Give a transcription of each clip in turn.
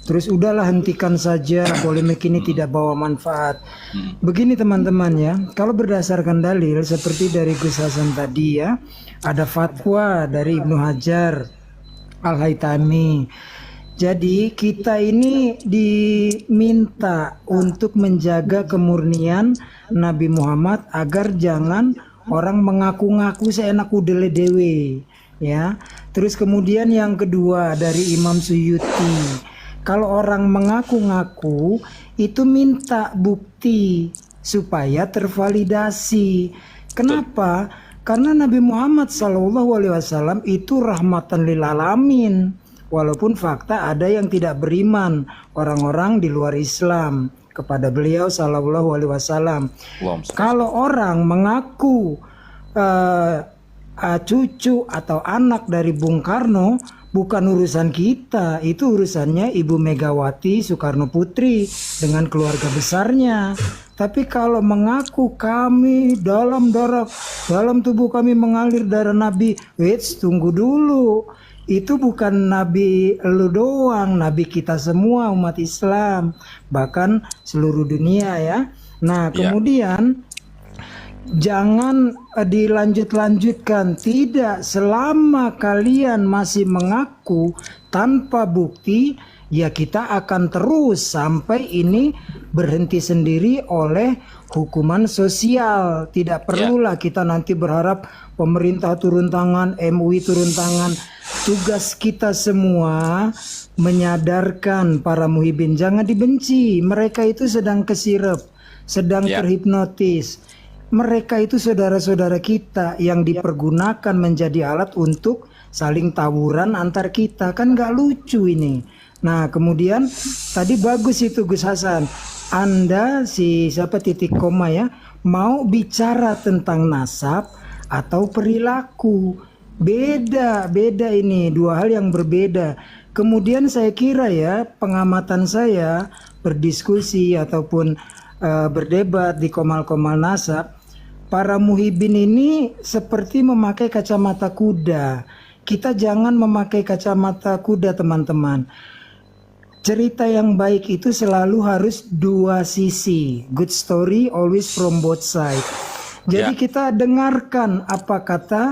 Terus udahlah hentikan saja, polemik ini tidak bawa manfaat. Begini teman-teman ya, kalau berdasarkan dalil seperti dari Gus Hasan tadi ya, ada fatwa dari Ibnu Hajar Al-Haytami. Jadi kita ini diminta untuk menjaga kemurnian Nabi Muhammad agar jangan orang mengaku-ngaku seenak udele dewe ya. Terus kemudian yang kedua dari Imam Suyuti, kalau orang mengaku-ngaku itu minta bukti supaya tervalidasi. Kenapa? Karena Nabi Muhammad SAW itu rahmatan lil alamin. Walaupun fakta ada yang tidak beriman, orang-orang di luar Islam kepada beliau SAW. Kalau orang mengaku cucu atau anak dari Bung Karno, bukan urusan kita, itu urusannya Ibu Megawati Soekarno Putri dengan keluarga besarnya. Tapi kalau mengaku kami dalam tubuh kami mengalir darah Nabi, tunggu dulu. Itu bukan Nabi lu doang, Nabi kita semua umat Islam, bahkan seluruh dunia ya. Nah kemudian jangan dilanjut-lanjutkan. Tidak, selama kalian masih mengaku tanpa bukti, ya kita akan terus sampai ini berhenti sendiri oleh hukuman sosial. Tidak perlulah kita nanti berharap pemerintah turun tangan, MUI turun tangan. Tugas kita semua menyadarkan para muhibin, jangan dibenci. Mereka itu sedang kesirep, sedang terhipnotis. Mereka itu saudara-saudara kita yang dipergunakan menjadi alat untuk saling tawuran antar kita. Kan gak lucu ini. Nah kemudian tadi bagus itu Gus Hasan, Anda siapa titik koma ya, mau bicara tentang nasab atau perilaku. Beda ini, dua hal yang berbeda. Kemudian saya kira ya, pengamatan saya berdiskusi ataupun berdebat di komal-komal nasab, para muhibin ini seperti memakai kacamata kuda. Kita jangan memakai kacamata kuda teman-teman. Cerita yang baik itu selalu harus dua sisi. Good story always from both side. Jadi kita dengarkan apa kata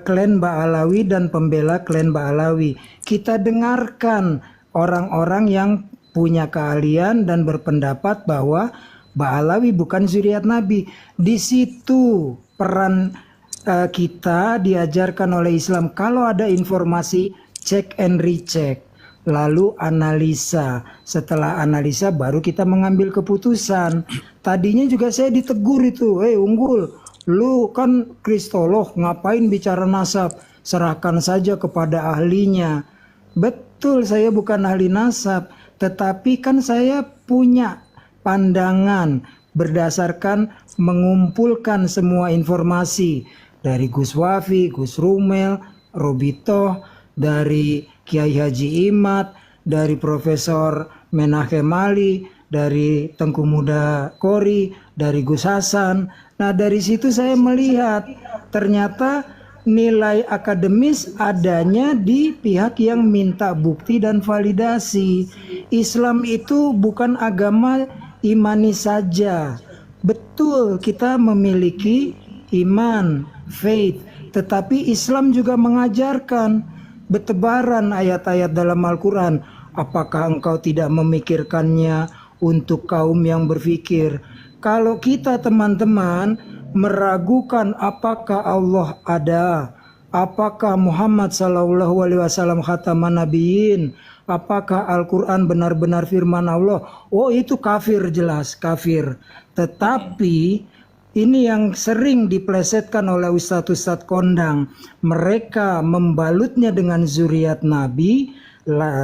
klan Ba'alawi dan pembela klan Ba'alawi. Kita dengarkan orang-orang yang punya keahlian dan berpendapat bahwa Ba'alawi bukan zuriat Nabi. Di situ peran kita diajarkan oleh Islam. Kalau ada informasi, check and recheck. Lalu analisa. Setelah analisa baru kita mengambil keputusan. Tadinya juga saya ditegur itu, Unggul, lu kan kristolog, ngapain bicara nasab? Serahkan saja kepada ahlinya. Betul, saya bukan ahli nasab, tetapi kan saya punya pandangan berdasarkan mengumpulkan semua informasi dari Gus Wafi, Gus Rumel, Robito, dari Kiai Haji Imad, dari Profesor Menachem Ali, dari Tengku Muda Kori, dari Gus Hasan. Nah dari situ saya melihat ternyata nilai akademis adanya di pihak yang minta bukti dan validasi. Islam itu bukan agama imani saja. Betul kita memiliki iman, faith, tetapi Islam juga mengajarkan bertebaran ayat-ayat dalam Al-Quran. Apakah engkau tidak memikirkannya untuk kaum yang berfikir? Kalau kita teman-teman meragukan apakah Allah ada, apakah Muhammad SAW khataman nabiyyin, apakah Al-Quran benar-benar firman Allah, itu kafir, jelas kafir. Tetapi ini yang sering diplesetkan oleh ustadz-ustadz kondang. Mereka membalutnya dengan zuriat Nabi,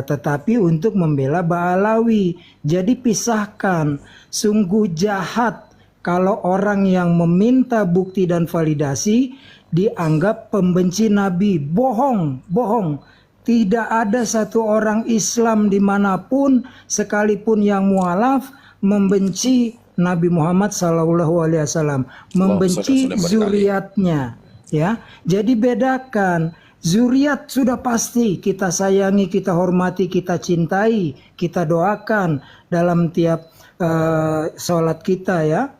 tetapi untuk membela Ba'alawi. Jadi pisahkan. Sungguh jahat kalau orang yang meminta bukti dan validasi dianggap pembenci Nabi. Bohong. Tidak ada satu orang Islam dimanapun, sekalipun yang mualaf, membenci Nabi Muhammad SAW, membenci zuriatnya, ya. Jadi bedakan Zuriat sudah pasti kita sayangi, kita hormati, kita cintai, kita doakan dalam tiap sholat kita ya.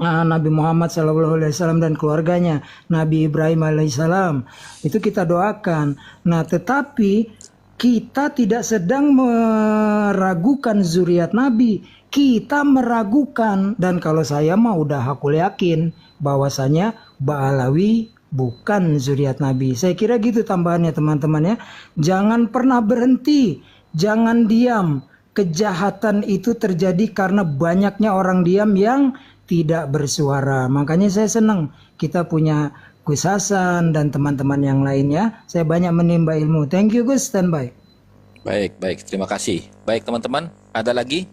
Nabi Muhammad SAW dan keluarganya, Nabi Ibrahim alaihissalam, itu kita doakan. Nah, tetapi kita tidak sedang meragukan zuriat Nabi, kita meragukan. Dan kalau saya mah udah aku yakin bahwasanya Ba'alawi bukan zuriat Nabi. Saya kira gitu tambahannya teman-teman ya. Jangan pernah berhenti, jangan diam. Kejahatan itu terjadi karena banyaknya orang diam yang tidak bersuara. Makanya saya senang kita punya Gus Hasan dan teman-teman yang lainnya. Saya banyak menimba ilmu. Thank you Gus, standby. Baik, terima kasih. Baik teman-teman, ada lagi?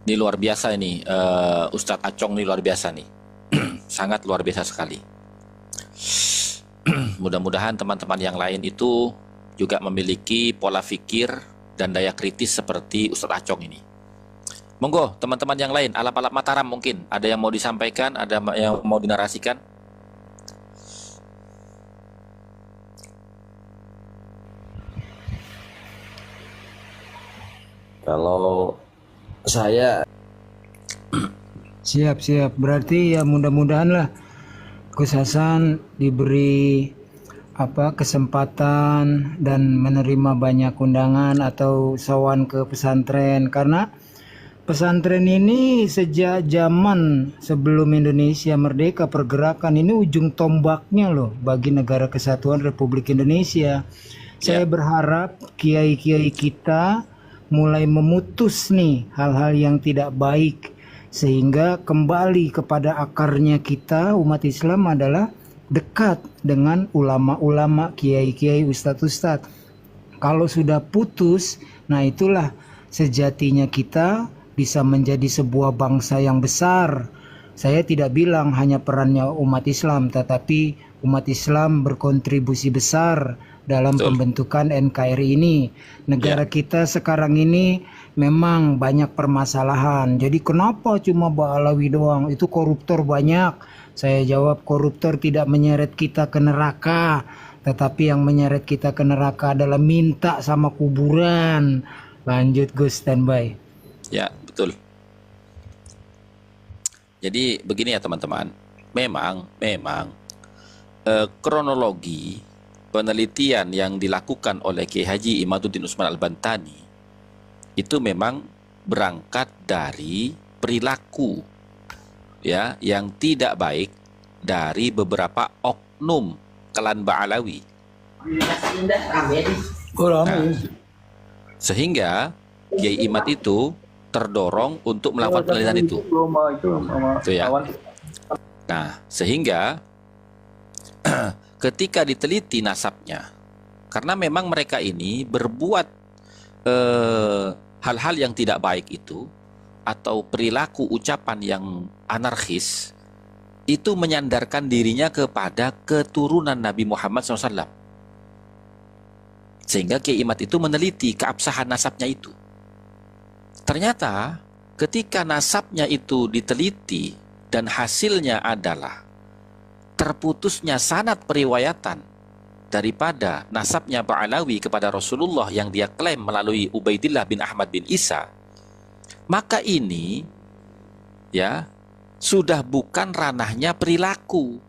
Ini luar biasa ini, Ustadz Acong ini luar biasa nih. Sangat luar biasa sekali. Mudah-mudahan teman-teman yang lain itu juga memiliki pola pikir dan daya kritis seperti Ustadz Acong ini. Monggo teman-teman yang lain, alap-alap Mataram mungkin ada yang mau disampaikan, ada yang mau dinarasikan. Kalau saya Siap. Berarti ya mudah-mudahan lah Gus Hasan diberi kesempatan dan menerima banyak undangan atau sowan ke pesantren, karena pesantren ini sejak zaman sebelum Indonesia merdeka, pergerakan ini ujung tombaknya loh bagi Negara Kesatuan Republik Indonesia. Saya berharap kiai-kiai kita mulai memutus nih hal-hal yang tidak baik, sehingga kembali kepada akarnya kita umat Islam adalah dekat dengan ulama-ulama, kiai-kiai, ustadz-ustadz. Kalau sudah putus, nah itulah sejatinya kita bisa menjadi sebuah bangsa yang besar. Saya tidak bilang hanya perannya umat Islam, tetapi umat Islam berkontribusi besar dalam pembentukan NKRI ini. Negara kita sekarang ini memang banyak permasalahan. Jadi kenapa cuma Ba'alawi doang? Itu koruptor banyak. Saya jawab, koruptor tidak menyeret kita ke neraka, tetapi yang menyeret kita ke neraka adalah minta sama kuburan. Lanjut Gus, standby. Ya, betul. Jadi begini ya teman-teman, memang kronologi penelitian yang dilakukan oleh Kiai Haji Imaduddin Usman Al-Bantani itu memang berangkat dari perilaku ya yang tidak baik dari beberapa oknum klan Ba'alawi. Nah, sehingga Kiai Imad itu terdorong untuk melakukan penelitian itu. Itu ya. Nah, sehingga ketika diteliti nasabnya, karena memang mereka ini berbuat hal-hal yang tidak baik itu, atau perilaku ucapan yang anarkis, itu menyandarkan dirinya kepada keturunan Nabi Muhammad SAW. Sehingga Kiai Imad itu meneliti keabsahan nasabnya itu. Ternyata ketika nasabnya itu diteliti dan hasilnya adalah terputusnya sanad periwayatan daripada nasabnya Ba'alawi kepada Rasulullah yang dia klaim melalui Ubaidillah bin Ahmad bin Isa, maka ini ya sudah bukan ranahnya perilaku.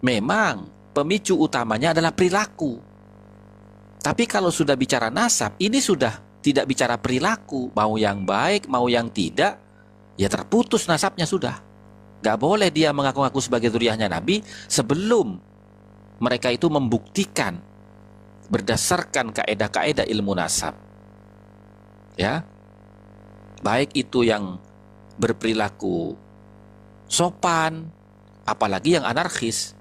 Memang pemicu utamanya adalah perilaku. Tapi kalau sudah bicara nasab, ini sudah tidak bicara perilaku, mau yang baik, mau yang tidak, ya terputus nasabnya sudah. Gak boleh dia mengaku-ngaku sebagai zuriyahnya Nabi sebelum mereka itu membuktikan berdasarkan kaedah-kaedah ilmu nasab. Ya, baik itu yang berperilaku sopan, apalagi yang anarkis,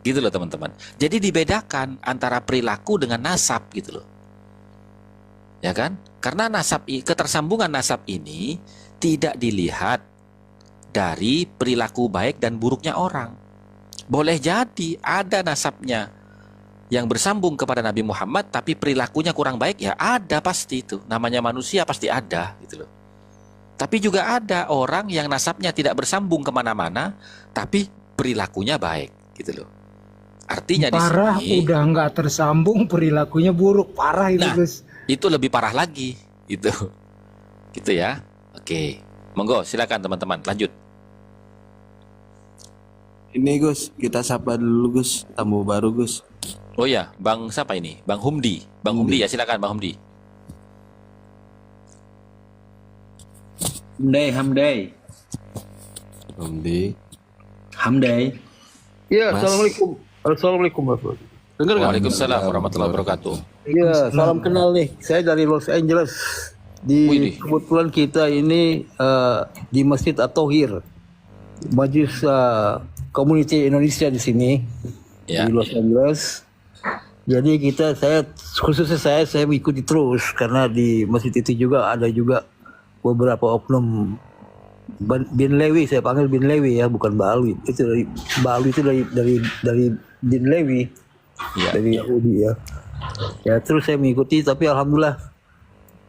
gitu loh teman-teman. Jadi dibedakan antara perilaku dengan nasab gitu loh. Ya kan? Karena nasab, ketersambungan nasab ini tidak dilihat dari perilaku baik dan buruknya orang. Boleh jadi ada nasabnya yang bersambung kepada Nabi Muhammad tapi perilakunya kurang baik, ya ada pasti itu. Namanya manusia pasti ada gitu loh. Tapi juga ada orang yang nasabnya tidak bersambung kemana-mana, tapi perilakunya baik, gitu loh. Artinya di Parah, sini, udah nggak tersambung, perilakunya buruk, parah itu nah, Gus. itu lebih parah lagi, gitu, gitu ya. Oke, monggo, silakan teman-teman, lanjut. Ini Gus, kita sapa dulu Gus, tamu baru Gus. Oh ya, Bang siapa ini? Bang Humdi. Bang Humdi ya, silakan Bang Humdi. Hamdai. Ya, Mas. assalamualaikum. Assalamualaikum warahmatullahi. Dengar nggak? Waalaikumsalam warahmatullahi wabarakatuh. Iya, salam kenal nih. Saya dari Los Angeles. Widih. Kebetulan kita ini di Masjid At-Thohir, Majelis Community Indonesia di sini Ya. di Los Angeles. Jadi khususnya saya mengikuti terus karena di masjid itu juga ada juga beberapa oknum bin Lewi, saya panggil bin Lewi ya, bukan Baalwi. Itu Baalwi itu dari bin Lewi, Ya. dari Yahudi ya. Ya terus saya mengikuti, tapi alhamdulillah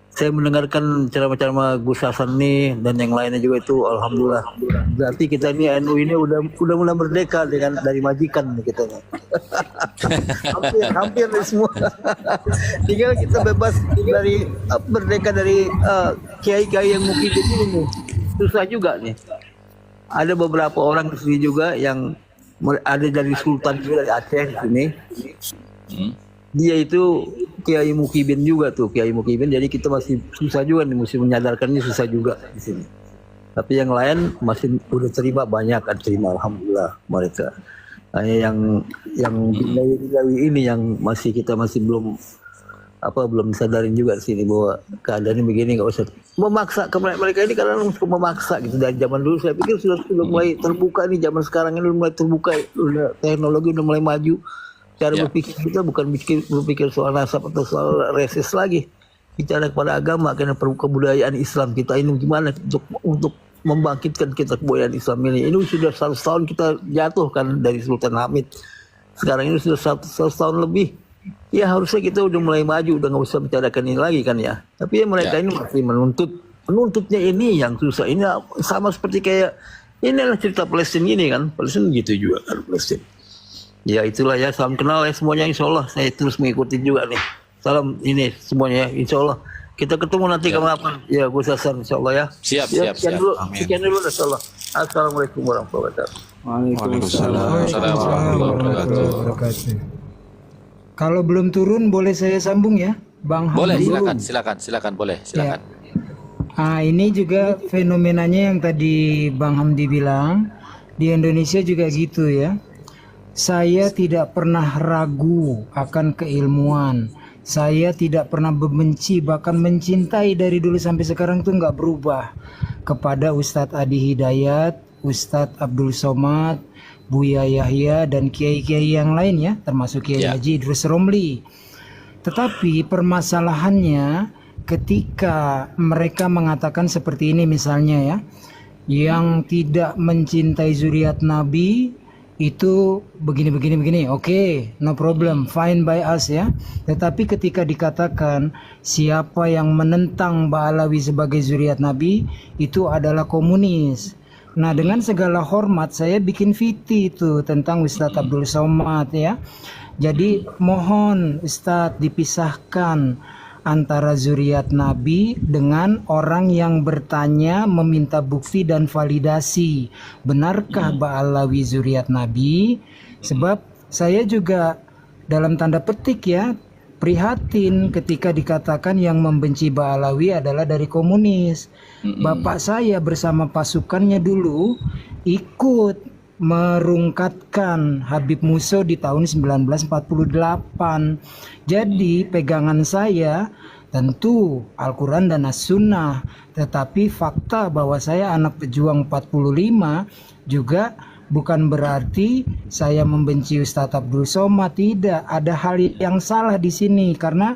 saya mendengarkan ceramah-ceramah Gus Hasan nih dan yang lainnya juga itu, alhamdulillah. Berarti kita ini NU ini udah mulai merdeka dari majikan nih kita nih. hampir dari semua. Tinggal kita bebas merdeka dari kiai-kiai yang mungkin ini nih. Susah juga nih. Ada beberapa orang di sini juga yang ada dari Sultan juga dari Aceh di sini. Hmm. Dia itu Kiai Mukibin juga tuh, Kiai Mukibin. Jadi kita masih susah juga nih, mesti menyadarkannya susah juga di sini. Tapi yang lain masih udah terima, banyak kan terima, alhamdulillah mereka. Hanya yang Bilawi ini yang kita masih belum sadarin juga di sini bahwa keadaannya begini, nggak usah memaksa ke mereka ini, karena memaksa gitu. Dari zaman dulu saya pikir sudah mulai terbuka nih, zaman sekarang ini mulai terbuka, udah teknologi udah mulai maju. Cara berpikir kita bukan berpikir soal nasab atau soal reses lagi, bicara kepada agama, karena kebudayaan Islam kita ini gimana untuk membangkitkan kita kebudayaan Islam ini. Ini sudah 100 tahun kita jatuh kan dari Sultan Hamid, sekarang ini sudah 100 tahun lebih. Ya harusnya kita udah mulai maju, udah nggak usah bicarakan ini lagi kan ya. Tapi ya mereka ini masih menuntutnya ini yang susah. Ini sama seperti kayak inilah cerita Palestina ini kan, Palestina gitu juga kan Palestina. Ya itulah ya, salam kenal ya semuanya, insya Allah saya terus mengikuti juga nih. Salam ini semuanya ya, insya Allah. Kita ketemu nanti kapan? Ya Gus Hasan, insya Allah ya. Siap, Ya, siap. sekian dulu insya Allah. Assalamualaikum warahmatullahi wabarakatuh. Waalaikumsalam. Waalaikumsalam warahmatullahi wabarakatuh. Kalau belum turun boleh saya sambung ya, Bang Boleh, Hamdi? silakan, boleh, silakan. Ini juga fenomenanya yang tadi Bang Hamdi bilang, di Indonesia juga gitu ya. Saya tidak pernah ragu akan keilmuan. Saya tidak pernah membenci, bahkan mencintai dari dulu sampai sekarang tuh nggak berubah kepada Ustadz Adi Hidayat, Ustadz Abdul Somad, Buya Yahya, dan kiai-kiai yang lain ya, termasuk Kiai Haji Idrus Romli. Tetapi permasalahannya ketika mereka mengatakan seperti ini misalnya ya, yang tidak mencintai zuriat Nabi itu begini, oke, no problem, fine by us ya. Tetapi ketika dikatakan siapa yang menentang Ba'alawi sebagai zuriat Nabi, itu adalah komunis. Nah, dengan segala hormat saya bikin VT itu tentang Ustadz Abdul Somad ya. Jadi mohon Ustadz dipisahkan antara zuriat Nabi dengan orang yang bertanya meminta bukti dan validasi. Benarkah Ba'alawi zuriat Nabi? Sebab saya juga dalam tanda petik ya prihatin ketika dikatakan yang membenci Ba'alawi adalah dari komunis. Bapak saya bersama pasukannya dulu ikut merungkatkan Habib Muso di tahun 1948. Jadi pegangan saya tentu Al-Quran dan As-Sunnah, tetapi fakta bahwa saya anak pejuang 45 juga bukan berarti saya membenci Ustadz Abdul Somad. Tidak, ada hal yang salah di sini karena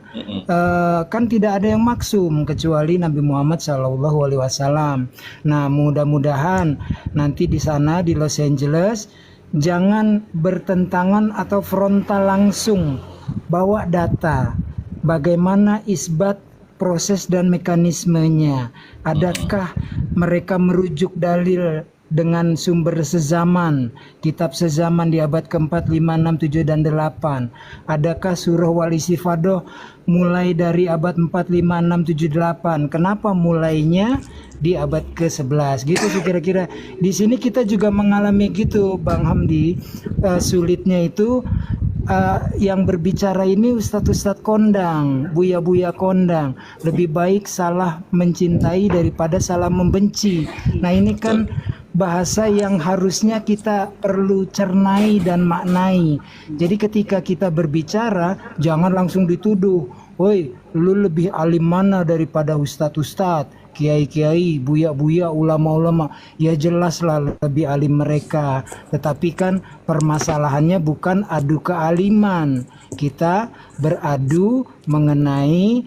kan tidak ada yang maksum kecuali Nabi Muhammad SAW. Nah, mudah-mudahan nanti di sana di Los Angeles jangan bertentangan atau frontal langsung, bawa data bagaimana isbat proses dan mekanismenya? Adakah mereka merujuk dalil dengan sumber sezaman, kitab sezaman di abad ke-4, 5, 6, 7, dan 8? Adakah surah Wal Istifadoh mulai dari abad 4, 5, 6, 7, 8? Kenapa mulainya di abad ke-11? Gitu sih kira-kira. Di sini kita juga mengalami gitu, Bang Hamdi. Sulitnya itu yang berbicara ini ustadz-ustadz kondang, buya-buya kondang. Lebih baik salah mencintai daripada salah membenci. Nah ini kan bahasa yang harusnya kita perlu cernai dan maknai. Jadi ketika kita berbicara, jangan langsung dituduh, woi lu lebih alim mana daripada ustadz-ustadz, kiai-kiai, buya-buya, ulama-ulama. Ya jelas lah lebih alim mereka. Tetapi kan permasalahannya bukan adu kealiman. Kita beradu mengenai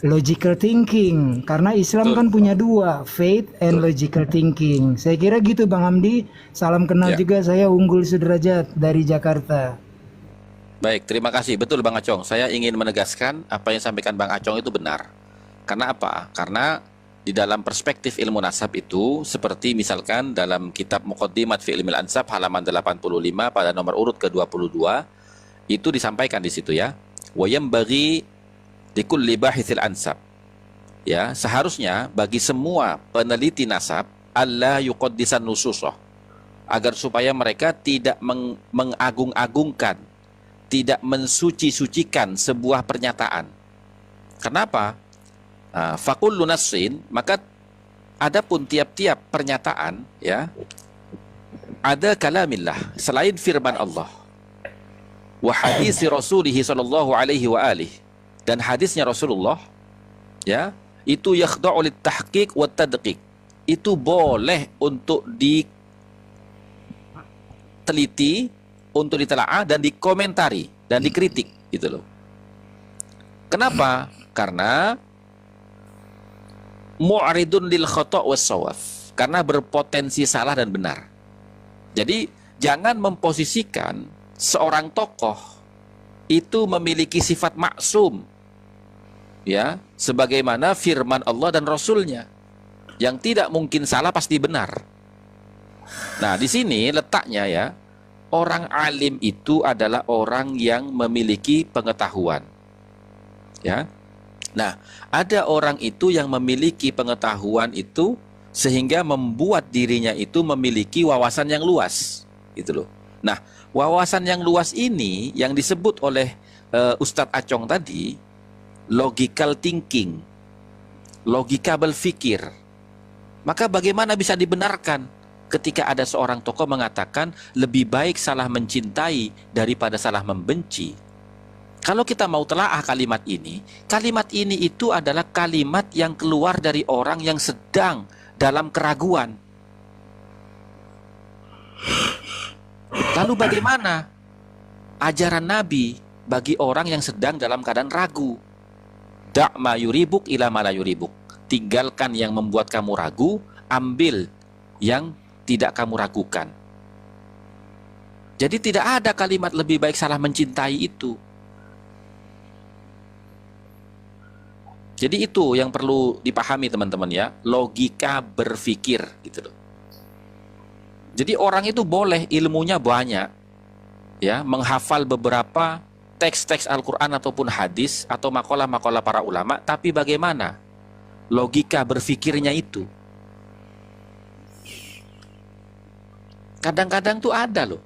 logical thinking. Karena Islam kan punya dua, faith and logical thinking. Saya kira gitu Bang Hamdi. Salam kenal juga, saya Unggul Sudrajat dari Jakarta. Baik, terima kasih. Betul Bang Acong. Saya ingin menegaskan apa yang disampaikan Bang Acong itu benar. Karena apa? Karena di dalam perspektif ilmu nasab itu, seperti misalkan dalam kitab Muqaddimat fi Ilmil Ansab halaman 85 pada nomor urut ke-22, itu disampaikan di situ ya. Wa yambaghi likulli bahitsil ansab. Ya, seharusnya bagi semua peneliti nasab alla yuqaddisan nususah, agar supaya mereka tidak mengagung-agungkan, tidak mensuci-sucikan sebuah pernyataan. Kenapa? Fakullu nassin, maka adapun tiap-tiap pernyataan ya, ada kalamillah selain firman Allah, wa hadisi Rasulih sallallahu alaihi wa alihi, dan hadisnya Rasulullah ya, itu yakhda'u lit-tahqiq wa tadqiq, itu boleh untuk diteliti, untuk ditelaah dan dikomentari dan dikritik gitu loh. Kenapa? Karena mu'aridun lil khata' was shawaf, karena berpotensi salah dan benar. Jadi jangan memposisikan seorang tokoh itu memiliki sifat maksum ya, sebagaimana firman Allah dan Rasulnya yang tidak mungkin salah, pasti benar. Nah di sini letaknya ya, orang alim itu adalah orang yang memiliki pengetahuan ya. Nah, ada orang itu yang memiliki pengetahuan itu sehingga membuat dirinya itu memiliki wawasan yang luas, gitu loh. Nah, wawasan yang luas ini yang disebut oleh Ustadz Acong tadi, logical thinking, logika berpikir. Maka bagaimana bisa dibenarkan ketika ada seorang tokoh mengatakan lebih baik salah mencintai daripada salah membenci? Kalau kita mau telaah kalimat ini itu adalah kalimat yang keluar dari orang yang sedang dalam keraguan. Lalu bagaimana ajaran Nabi bagi orang yang sedang dalam keadaan ragu? Da' ma yuribuk ila ma la yuribuk. Tinggalkan yang membuat kamu ragu, ambil yang tidak kamu ragukan. Jadi tidak ada kalimat lebih baik salah mencintai itu. Jadi itu yang perlu dipahami teman-teman ya, logika berpikir gitu loh. Jadi orang itu boleh ilmunya banyak ya, menghafal beberapa teks-teks Al-Quran ataupun hadis atau makalah-makalah para ulama, tapi bagaimana logika berpikirnya itu? Kadang-kadang tuh ada loh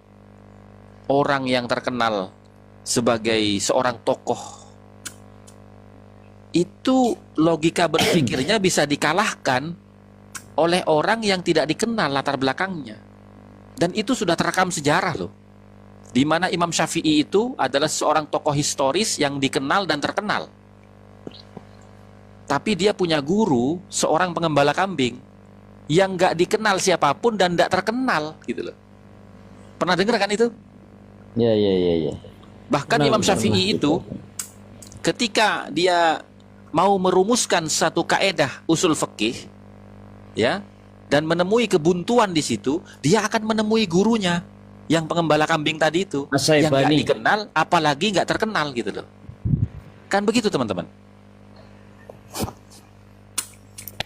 orang yang terkenal sebagai seorang tokoh, itu logika berpikirnya bisa dikalahkan oleh orang yang tidak dikenal latar belakangnya. Dan itu sudah terekam sejarah loh, di mana Imam Syafi'i itu adalah seorang tokoh historis yang dikenal dan terkenal, tapi dia punya guru seorang pengembala kambing yang nggak dikenal siapapun dan nggak terkenal gitu loh. Pernah dengar kan itu? Ya. Bahkan Imam Syafi'i itu ketika dia mau merumuskan satu kaedah usul fikih ya, dan menemui kebuntuan di situ, dia akan menemui gurunya yang pengembala kambing tadi itu, yang nggak dikenal apalagi nggak terkenal gitu loh. Kan begitu teman-teman.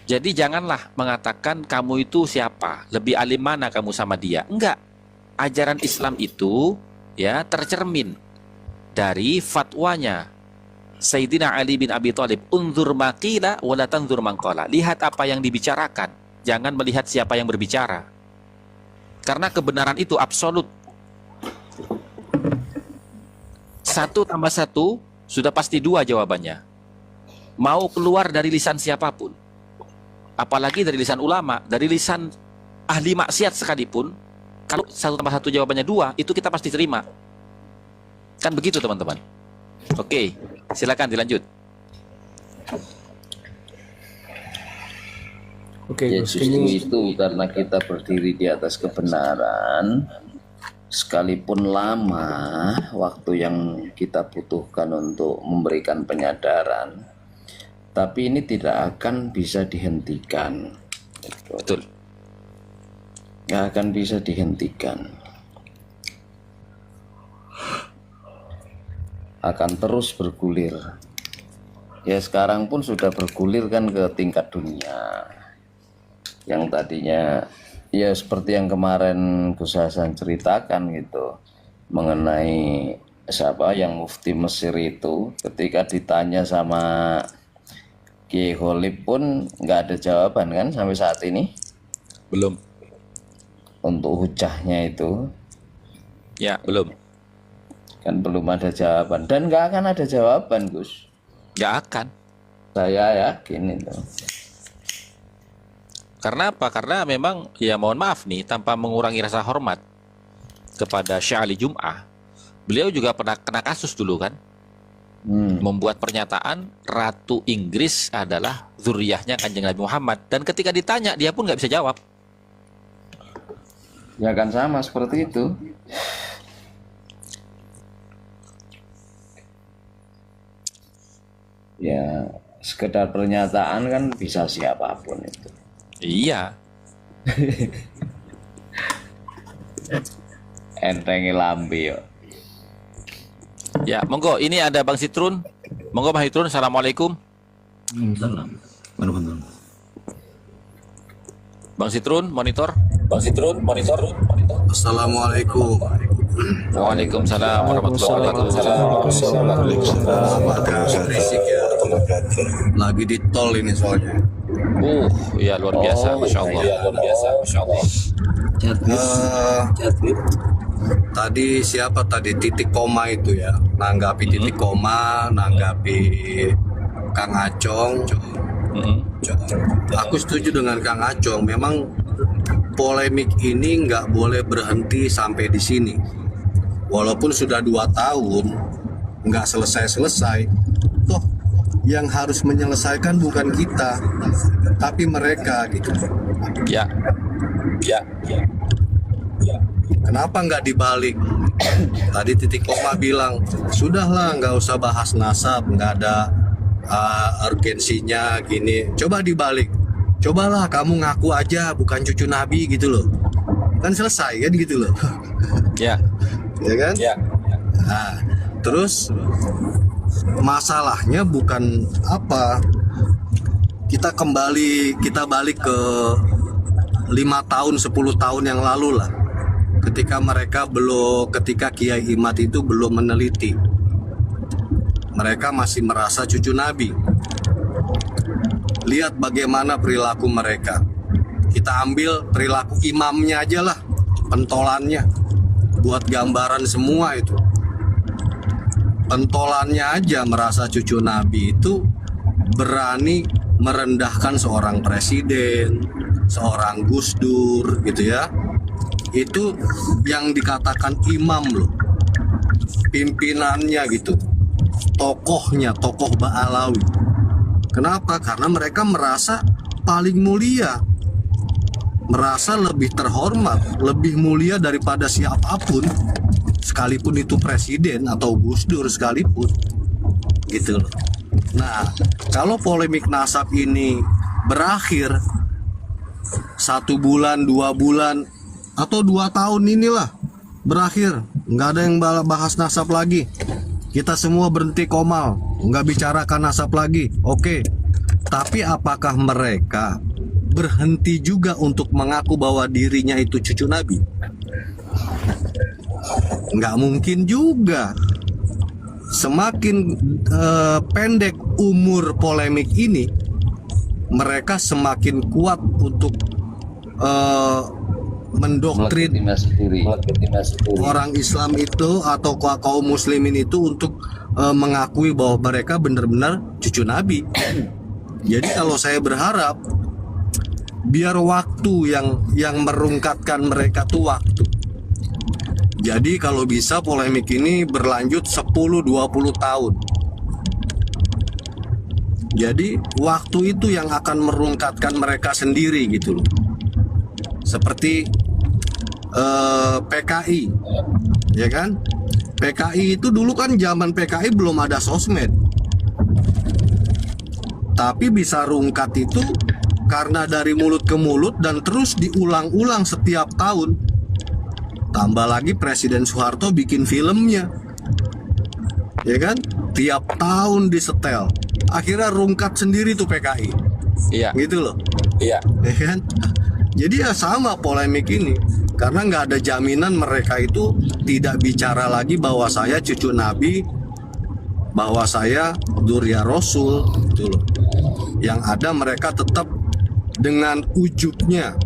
Jadi janganlah mengatakan kamu itu siapa, lebih alim mana kamu sama dia. Enggak. Ajaran Islam itu ya tercermin dari fatwanya Sayyidina Ali bin Abi Thalib, unzur maqila wa la tanzur man qala. Lihat apa yang dibicarakan, jangan melihat siapa yang berbicara. Karena kebenaran itu absolut. 1 tambah 1 sudah pasti 2 jawabannya. Mau keluar dari lisan siapapun, apalagi dari lisan ulama, dari lisan ahli maksiat sekalipun, kalau 1 tambah 1 jawabannya 2, itu kita pasti terima. Kan begitu teman-teman. Oke, silakan dilanjut. Oke, Ya Gus, justru ini itu karena kita berdiri di atas kebenaran, sekalipun lama waktu yang kita butuhkan untuk memberikan penyadaran, tapi ini tidak akan bisa dihentikan. Betul. Nggak akan bisa dihentikan. Akan terus bergulir. Ya sekarang pun sudah bergulir kan ke tingkat dunia. Yang tadinya ya seperti yang kemarin Gus Hasan ceritakan gitu, mengenai siapa yang mufti Mesir itu, ketika ditanya sama Kiai Kholib pun nggak ada jawaban kan sampai saat ini Belum. untuk hujahnya itu. Ya, belum. Kan belum ada jawaban dan nggak akan ada jawaban, Gus. Nggak akan. Saya yakin itu. Karena apa? Karena memang ya mohon maaf nih, tanpa mengurangi rasa hormat kepada Syekh Ali Jum'ah, beliau juga pernah kena kasus dulu kan, membuat pernyataan Ratu Inggris adalah zuriyahnya Kanjeng Nabi Muhammad, dan ketika ditanya dia pun nggak bisa jawab. Ya kan sama seperti itu. Ya sekedar pernyataan kan bisa siapapun itu. Iya. Entengi lambe yo. Ya, monggo. Ini ada Bang Sitrun. Monggo Bang Sitrun. Assalamualaikum. Bang Sitrun, monitor. Bang Sitrun, monitor. Assalamualaikum. Waalaikumsalam warahmatullahi wabarakatuh. Berisik ya. Lagi di tol ini soalnya. Iya luar biasa, masya Allah. Tadi siapa tadi titik koma itu ya, nanggapi titik koma, nanggapi Kang Acong. Aku setuju dengan Kang Acong. Memang polemik ini nggak boleh berhenti sampai di sini. Walaupun sudah 2 tahun nggak selesai-selesai, toh yang harus menyelesaikan bukan kita, tapi mereka gitu. Ya. Kenapa nggak dibalik? Tadi titik koma bilang, sudahlah nggak usah bahas nasab, nggak ada urgensinya gini. Coba dibalik, cobalah kamu ngaku aja bukan cucu Nabi gitu loh. Kan selesai kan gitu loh. Ya. Ya kan? Ya. Nah, terus masalahnya bukan apa, kita balik ke 5 tahun 10 tahun yang lalu lah, ketika Kiai Imad itu belum meneliti, mereka masih merasa cucu Nabi. Lihat bagaimana perilaku mereka. Kita ambil perilaku imamnya aja lah, pentolannya, buat gambaran semua itu. Pentolannya aja merasa cucu Nabi itu berani merendahkan seorang presiden, seorang Gus Dur gitu ya. Itu yang dikatakan imam loh, pimpinannya gitu, tokohnya, tokoh Ba'alawi. Kenapa? Karena mereka merasa paling mulia, merasa lebih terhormat, lebih mulia daripada siapapun, sekalipun itu presiden atau Gus Dur sekalipun gitu loh. Nah, kalau polemik nasab ini berakhir 1 bulan, 2 bulan, atau 2 tahun inilah berakhir, nggak ada yang bahas nasab lagi, kita semua berhenti komal, nggak bicarakan nasab lagi, oke, Tapi apakah mereka berhenti juga untuk mengaku bahwa dirinya itu cucu Nabi? Nggak mungkin juga. Semakin pendek umur polemik ini, mereka semakin kuat untuk mendoktrin orang Islam itu atau kaum muslimin itu untuk mengakui bahwa mereka benar-benar cucu Nabi. Jadi kalau saya berharap biar waktu yang merungkatkan mereka tuh waktu. Jadi kalau bisa polemik ini berlanjut 10-20 tahun. Jadi waktu itu yang akan merungkatkan mereka sendiri gitu loh. Seperti PKI, ya kan? PKI itu dulu kan zaman PKI belum ada sosmed. Tapi bisa rungkat itu karena dari mulut ke mulut dan terus diulang-ulang setiap tahun. Tambah lagi Presiden Soeharto bikin filmnya, ya kan? Tiap tahun disetel. Akhirnya rungkat sendiri tuh PKI. Iya. Gitu loh. Iya. Ya kan? Jadi ya sama polemik ini. Karena nggak ada jaminan mereka itu tidak bicara lagi bahwa saya cucu Nabi, bahwa saya dzurriyyah Rasul, gitu loh. Yang ada mereka tetap dengan ujubnya,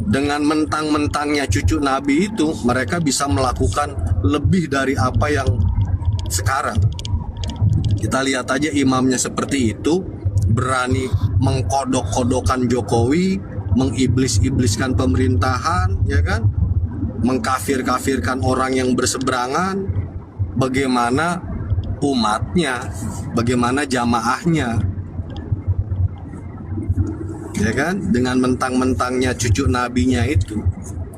dengan mentang-mentangnya cucu Nabi itu, mereka bisa melakukan lebih dari apa yang sekarang. Kita lihat aja imamnya seperti itu, berani mengkodok-kodokan Jokowi, mengiblis-ibliskan pemerintahan, ya kan? Mengkafir-kafirkan orang yang berseberangan. Bagaimana umatnya, bagaimana jamaahnya, ya kan? Dengan mentang-mentangnya cucu nabinya itu.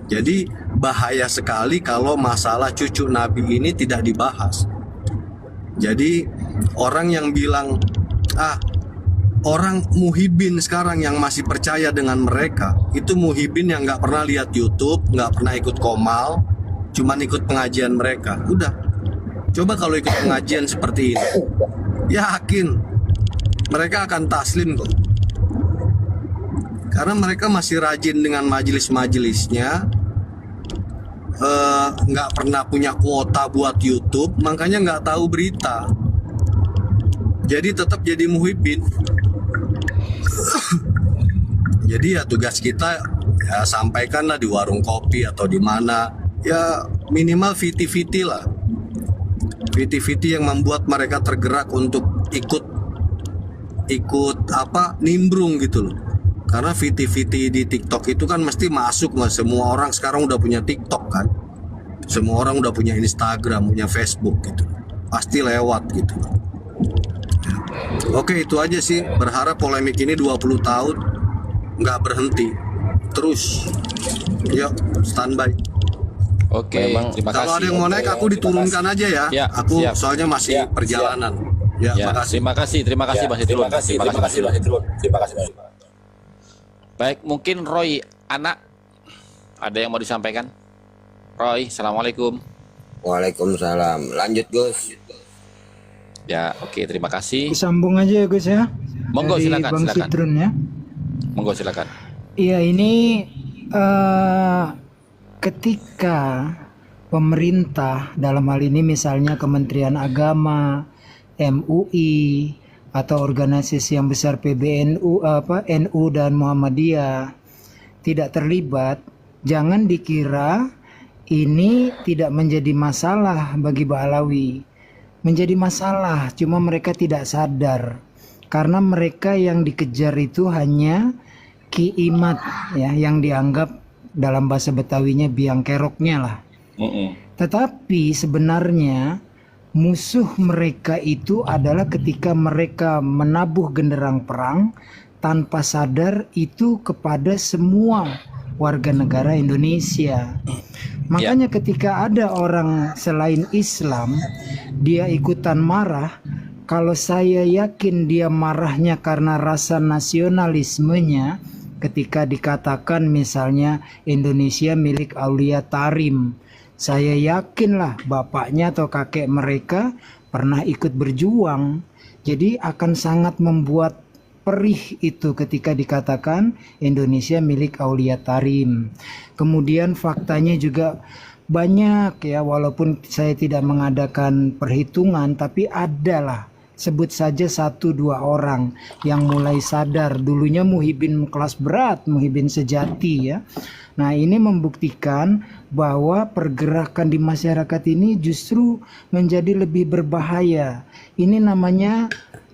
Jadi bahaya sekali kalau masalah cucu nabi ini tidak dibahas. Jadi orang yang bilang orang muhibin sekarang yang masih percaya dengan mereka, itu muhibin yang nggak pernah lihat YouTube, nggak pernah ikut komal, cuman ikut pengajian mereka. Udah, coba kalau ikut pengajian seperti ini, yakin mereka akan taslim kok. Karena mereka masih rajin dengan majelis-majelisnya, nggak pernah punya kuota buat YouTube, makanya nggak tahu berita. Jadi tetap jadi muhibin. Jadi ya tugas kita ya sampaikanlah di warung kopi atau di mana, ya minimal viti-viti lah, viti-viti yang membuat mereka tergerak untuk ikut nimbrung gitu loh. Karena viti-viti di TikTok itu kan mesti masuk, nggak semua orang sekarang udah punya TikTok kan, semua orang udah punya Instagram, punya Facebook gitu, pasti lewat gitu. Oke, itu aja sih. Berharap polemik ini 20 tahun nggak berhenti terus. Yuk, standby. Oke, Memang terima kasih. Kalau ada yang mau naik, aku diturunkan aja ya. Ya, Aku siap. soalnya masih perjalanan. Ya, Ya, makasih. terima kasih Bang Sitrun. Terima kasih. Baik, mungkin Roy anak ada yang mau disampaikan? Roy, assalamualaikum. Waalaikumsalam. Lanjut Gus. Ya, oke, terima kasih. Disambung aja ya Gus ya. Monggo, Dari silakan, Bang silakan. Sitrun ya. Monggo silakan. Iya, ini ketika pemerintah dalam hal ini misalnya Kementerian Agama, MUI atau organisasi yang besar PBNU, NU dan Muhammadiyah tidak terlibat, jangan dikira ini tidak menjadi masalah bagi Ba'alawi. Menjadi masalah, cuma mereka tidak sadar. Karena mereka yang dikejar itu hanya kiimat ya, yang dianggap dalam bahasa Betawinya biang keroknya lah. Tetapi sebenarnya musuh mereka itu adalah ketika mereka menabuh genderang perang tanpa sadar itu kepada semua warga negara Indonesia. Makanya ketika ada orang selain Islam dia ikutan marah, kalau saya yakin dia marahnya karena rasa nasionalismenya ketika dikatakan misalnya Indonesia milik Aulia Tarim. Saya yakinlah bapaknya atau kakek mereka pernah ikut berjuang. Jadi akan sangat membuat perih itu ketika dikatakan Indonesia milik Aulia Tarim. Kemudian faktanya juga banyak ya, walaupun saya tidak mengadakan perhitungan, tapi adalah sebut saja 1-2 orang yang mulai sadar. Dulunya muhibin kelas berat, muhibin sejati ya. Nah, ini membuktikan bahwa pergerakan di masyarakat ini justru menjadi lebih berbahaya. Ini namanya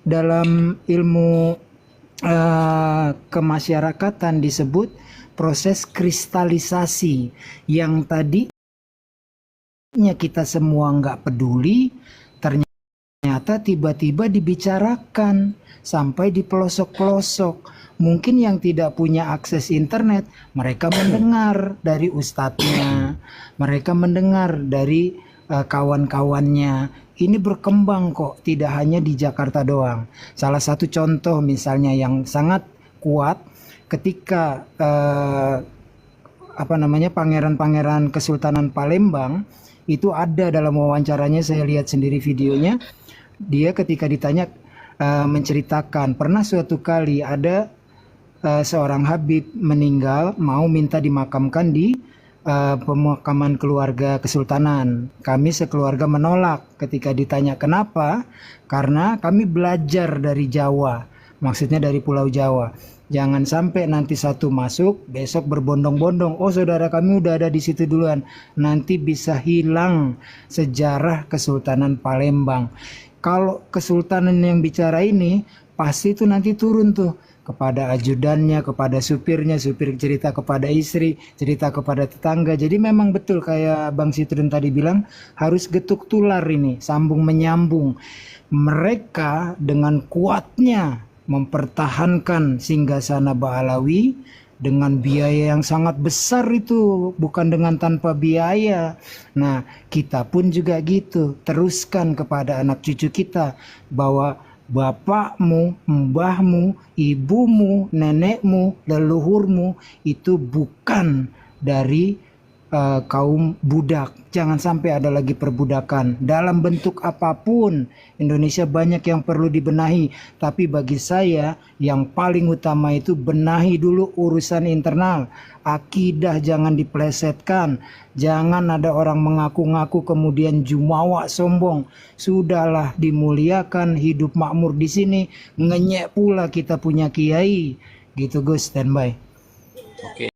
dalam ilmu kemasyarakatan disebut proses kristalisasi, yang tadinya kita semua nggak peduli, ternyata tiba-tiba dibicarakan sampai di pelosok-pelosok. Mungkin yang tidak punya akses internet, mereka mendengar dari ustadznya, mereka mendengar dari kawan-kawannya. Ini berkembang kok, tidak hanya di Jakarta doang. Salah satu contoh misalnya yang sangat kuat ketika pangeran-pangeran Kesultanan Palembang itu ada dalam wawancaranya, saya lihat sendiri videonya. Dia ketika ditanya menceritakan pernah suatu kali ada seorang Habib meninggal, mau minta dimakamkan di pemakaman keluarga kesultanan. Kami sekeluarga menolak. Ketika ditanya kenapa, karena kami belajar dari Jawa, maksudnya dari Pulau Jawa. Jangan sampai nanti satu masuk, besok berbondong-bondong, oh saudara kami udah ada di situ duluan, nanti bisa hilang sejarah Kesultanan Palembang. Kalau kesultanan yang bicara ini, pasti itu nanti turun tuh kepada ajudannya, kepada supirnya, supir cerita kepada istri, cerita kepada tetangga. Jadi memang betul kayak Bang Sitrun tadi bilang, harus getuk tular ini, sambung menyambung. Mereka dengan kuatnya mempertahankan singgasana Ba'alawi dengan biaya yang sangat besar itu, bukan dengan tanpa biaya. Nah, kita pun juga gitu, teruskan kepada anak cucu kita bahwa bapakmu, mbahmu, ibumu, nenekmu, leluhurmu itu bukan dari kaum budak. Jangan sampai ada lagi perbudakan dalam bentuk apapun. Indonesia banyak yang perlu dibenahi, tapi bagi saya yang paling utama itu benahi dulu urusan internal. Akidah jangan diplesetkan. Jangan ada orang mengaku-ngaku kemudian jumawa sombong. Sudahlah, dimuliakan, hidup makmur di sini, ngenyek pula kita punya kiai. Gitu Gus, standby. Oke.